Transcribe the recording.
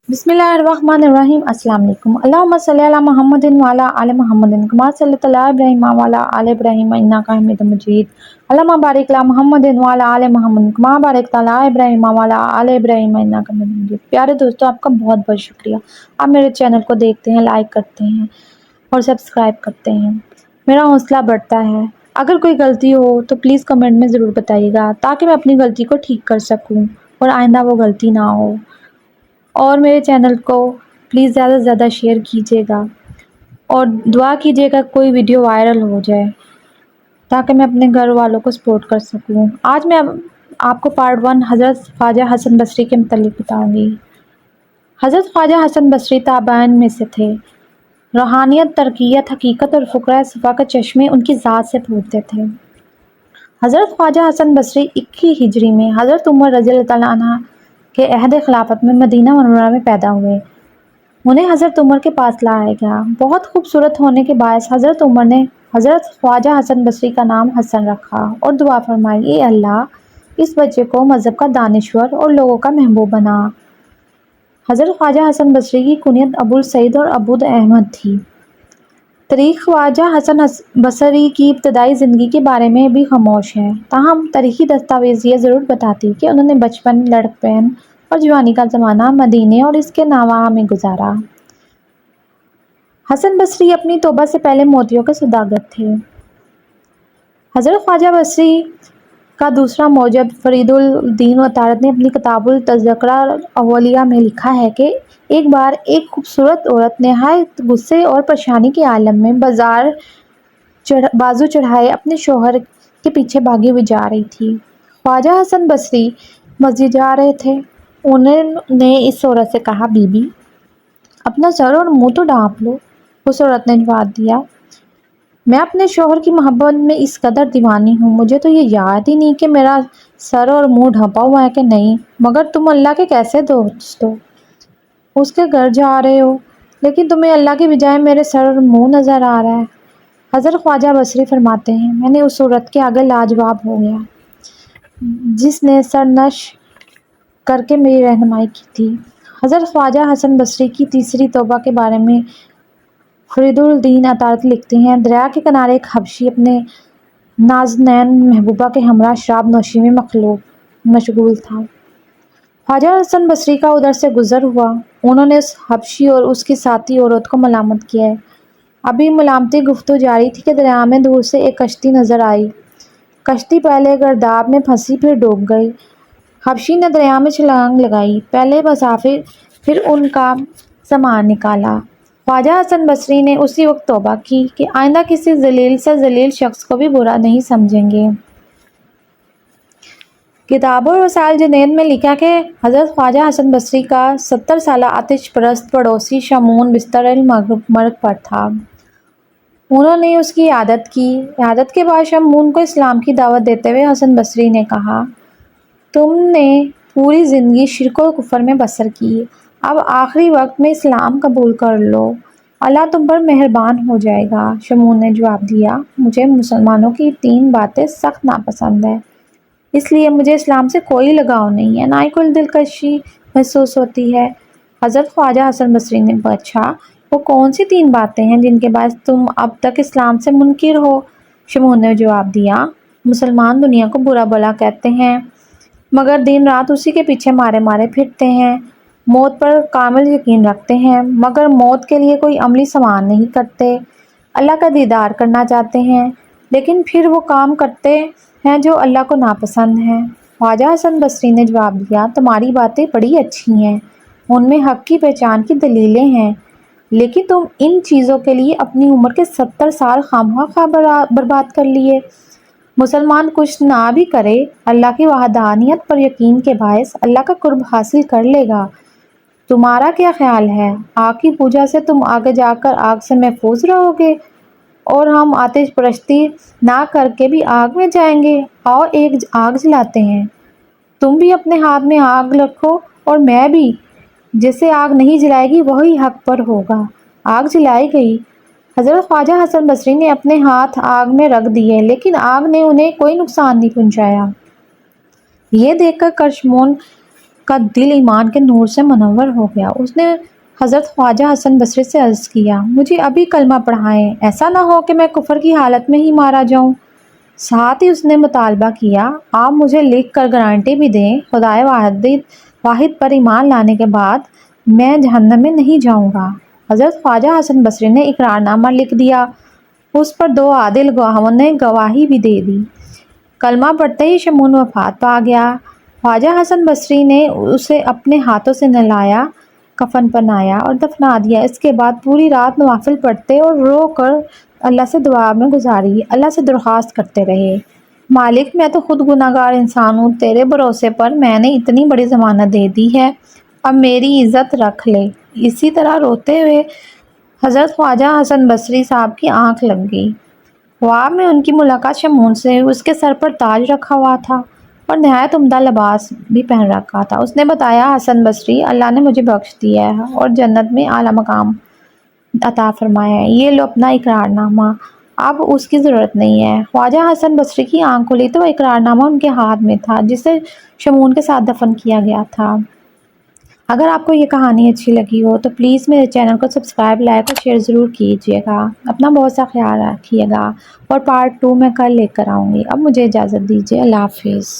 बिस्मिल्लाहिर्रहमानिर्रहीम। अस्सलाम वालेकुम। अल्लाहुम्मा सल्लि अला मुहम्मदिन व अला आलि मुहम्मदिन कमा सल्लैता अला इब्राहीम व अला आलि इब्राहीम इन्नका हमीदुम मजीद। अल्लाहुम्मा बारिक अला मुहम्मदिन व अला आलि मुहम्मदिन कमा बारकता अला इब्राहीम व अला आलि इब्राहीम इन्नका हमीदुम मजीद। प्यारे दोस्तों, आपका बहुत बहुत शुक्रिया। आप मेरे चैनल को देखते हैं, लाइक करते हैं और सब्सक्राइब करते हैं। मेरा हौसला बढ़ता है। अगर कोई गलती हो तो प्लीज़ कमेंट में ज़रूर बताइएगा ताकि मैं अपनी गलती को ठीक कर सकूं और आइंदा वो गलती ना हो। और मेरे चैनल को प्लीज़ ज़्यादा से ज़्यादा शेयर कीजिएगा और दुआ कीजिएगा कोई वीडियो वायरल हो जाए ताकि मैं अपने घर वालों को सपोर्ट कर सकूं। आज मैं आपको पार्ट 1 हज़रत ख्वाजा हसन बसरी के मतलब बताऊंगी। हज़रत ख्वाजा हसन बसरी ताबाइन में से थे। रूहानियत, तरकियत, हकीकत और फ़ुक़रा सफ़ा के चश्मे उनकी ज़ात से फूटते थे। हज़रत ख्वाजा हसन बसरी 21 हिजरी में हज़रत उमर रज़ियल्लाहु तआला अन्हा के अहद खिलाफत में मदीना मनव्वरा में पैदा हुए। उन्हें हज़रत उमर के पास लाया गया। बहुत खूबसूरत होने के बायस हज़रत उमर ने हज़रत ख्वाजा हसन बसरी का नाम हसन रखा और दुआ फरमाई, ए अल्लाह, इस बच्चे को मज़हब का दानिश्वर और लोगों का महबूब बना। हज़रत ख्वाजा हसन बसरी की कुनियत अबुल सईद और अबूद अहमद थी। तारीख़ ख्वाजा हसन बसरी की इब्तदाई ज़िंदगी के बारे में भी खामोश है, ताहम तारीख़ी दस्तावेज़ ये ज़रूर बताती कि उन्होंने बचपन, लड़कपन और जवानी का ज़माना मदीने और इसके नवाह में गुजारा। हसन बसरी अपनी तौबा से पहले मोतियों के सौदागर थे। हज़रत ख्वाजा बसरी का दूसरा मौजब फरीदुल दीन अतारत ने अपनी किताबुल तज़किरा अव्वलिया में लिखा है कि एक बार एक खूबसूरत औरत नहायत गुस्से और परेशानी के आलम में बाजू चढ़ाए अपने शौहर के पीछे भागी हुई जा रही थी। ख्वाजा हसन बसरी मस्जिद जा रहे थे। उन्होंने इस औरत से कहा, बीबी, अपना सर और मुंह तो ढाँप लो। उस औरत ने जवाब दिया, मैं अपने शौहर की मोहब्बत में इस कदर दीवानी हूँ, मुझे तो ये याद ही नहीं कि मेरा सर और मुंह ढंपा हुआ है कि नहीं। मगर तुम अल्लाह के कैसे दोस्त हो? उसके घर जा रहे हो, लेकिन तुम्हें अल्लाह के बजाय मेरे सर और मुंह नज़र आ रहा है। हज़रत ख्वाजा बसरी फरमाते हैं, मैंने उस औरत के आगे लाजवाब हो गया जिसने सरनश करके मेरी रहनुमाई की थी। हज़रत ख्वाजा हसन बसरी की तीसरी तौबा के बारे में फरीदुल दीन अतारत लिखते हैं, दरिया के किनारे एक हबशी अपने नाज़नैन महबूबा के हमरा शराब नोशी में मशगूल था। ख्वाजा हसन बसरी का उधर से गुजर हुआ। उन्होंने उस हबशी और उसकी साथी औरत को मलामत किया है। अभी मलामती गुफ्तगू जारी थी कि दरिया में दूर से एक कश्ती नज़र आई। कश्ती पहले गर्दाब में फंसी, फिर डूब गई। हबशी ने दरिया में छलांग लगाई, पहले मुसाफिर फिर उनका सामान निकाला। ख्वाजा हसन बसरी ने उसी वक्त तौबा की कि आइंदा किसी जलील से जलील शख्स को भी बुरा नहीं समझेंगे। किताब और वसाइल जुनैद में लिखा कि हज़रत ख्वाजा हसन बसरी का 70 साला आतिश परस्त पड़ोसी शमून बिस्तर मर्ग पर था। उन्होंने उसकी इयादत की। इयादत के बाद शमून को इस्लाम की दावत देते हुए हसन बसरी ने कहा, तुमने पूरी ज़िंदगी शिर्क और कुफर में बसर की, अब आखिरी वक्त में इस्लाम कबूल कर लो, अल्लाह तुम पर मेहरबान हो जाएगा। शमून ने जवाब दिया, मुझे मुसलमानों की 3 बातें सख्त नापसंद है, इसलिए मुझे इस्लाम से कोई लगाव नहीं है, ना ही कोई दिलकशी महसूस होती है। हज़रत ख्वाजा हसन बसरी ने पूछा, वो कौन सी 3 बातें हैं जिनके बाद तुम अब तक इस्लाम से मुनकिर हो? शमून ने जवाब दिया, मुसलमान दुनिया को बुरा भला कहते हैं मगर दिन रात उसी के पीछे मारे मारे फिरते हैं, मौत पर कामिल यकीन रखते हैं मगर मौत के लिए कोई अमली सामान नहीं करते, अल्लाह का दीदार करना चाहते हैं लेकिन फिर वो काम करते हैं जो अल्लाह को नापसंद है। ख्वाजा हसन बसरी ने जवाब दिया, तुम्हारी बातें बड़ी अच्छी हैं, उनमें हक़ की पहचान की दलीलें हैं, लेकिन तुम इन चीज़ों के लिए अपनी उम्र के 70 साल खामखा बर्बाद कर लिए। मुसलमान कुछ ना भी करे, अल्लाह की वहदानियत पर यकीन के बायस अल्लाह का कुर्ब हासिल कर लेगा। तुम्हारा क्या ख्याल है? आग की पूजा से तुम आगे जाकर आग से महफूज रहोगे और हम आतिश परस्ती ना करके भी आग में जाएंगे। आओ एक आग जलाते हैं, तुम भी अपने हाथ में आग रखो और मैं भी। जिसे आग नहीं जलाएगी वही हक पर होगा। आग जलाई गई। हज़रत ख्वाजा हसन बसरी ने अपने हाथ आग में रख दिए, लेकिन आग ने उन्हें कोई नुकसान नहीं पहुंचाया। ये देखकर करशमून کا دل ایمان کے نور سے منور ہو گیا۔ اس نے حضرت خواجہ حسن بصری سے عرض کیا، مجھے ابھی کلمہ پڑھائیں، ایسا نہ ہو کہ میں کفر کی حالت میں ہی مارا جاؤں۔ ساتھ ہی اس نے مطالبہ کیا، آپ مجھے لکھ کر گارنٹی بھی دیں، خدائے واحد پر ایمان لانے کے بعد میں جہنم میں نہیں جاؤں گا۔ حضرت خواجہ حسن بصری نے اقرار نامہ لکھ دیا، اس پر 2 عادل گواہوں نے گواہی بھی دے دی۔ کلمہ پڑھتے ہی شمعون وفات پا گیا۔ خواجہ حسن بصری نے اسے اپنے ہاتھوں سے نہلایا، کفن پہنایا اور دفنا دیا۔ اس کے بعد پوری رات نوافل پڑھتے اور رو کر اللہ سے دعا میں گزاری، اللہ سے درخواست کرتے رہے، مالک میں تو خود گناہگار انسان ہوں، تیرے بھروسے پر میں نے اتنی بڑی ضمانت دے دی ہے، اب میری عزت رکھ لے۔ اسی طرح روتے ہوئے حضرت خواجہ حسن بصری صاحب کی آنکھ لگ گئی۔ خواب میں ان کی ملاقات شمعون سے، اس کے سر پر تاج رکھا ہوا تھا اور نہایت عمدہ لباس بھی پہن رکھا تھا۔ اس نے بتایا، حسن بصری، اللہ نے مجھے بخش دیا ہے اور جنت میں اعلیٰ مقام عطا فرمایا ہے، یہ لو اپنا اقرار نامہ، اب اس کی ضرورت نہیں ہے۔ خواجہ حسن بصری کی آنکھ کھلی تو وہ اقرار نامہ ان کے ہاتھ میں تھا جسے شمعون کے ساتھ دفن کیا گیا تھا۔ اگر آپ کو یہ کہانی اچھی لگی ہو تو پلیز میرے چینل کو سبسکرائب، لائک اور شیئر ضرور کیجیے گا۔ اپنا بہت سا خیال رکھیے گا اور پارٹ 2 میں کل لے کر آؤں گی۔ اب مجھے اجازت دیجیے، اللہ حافظ۔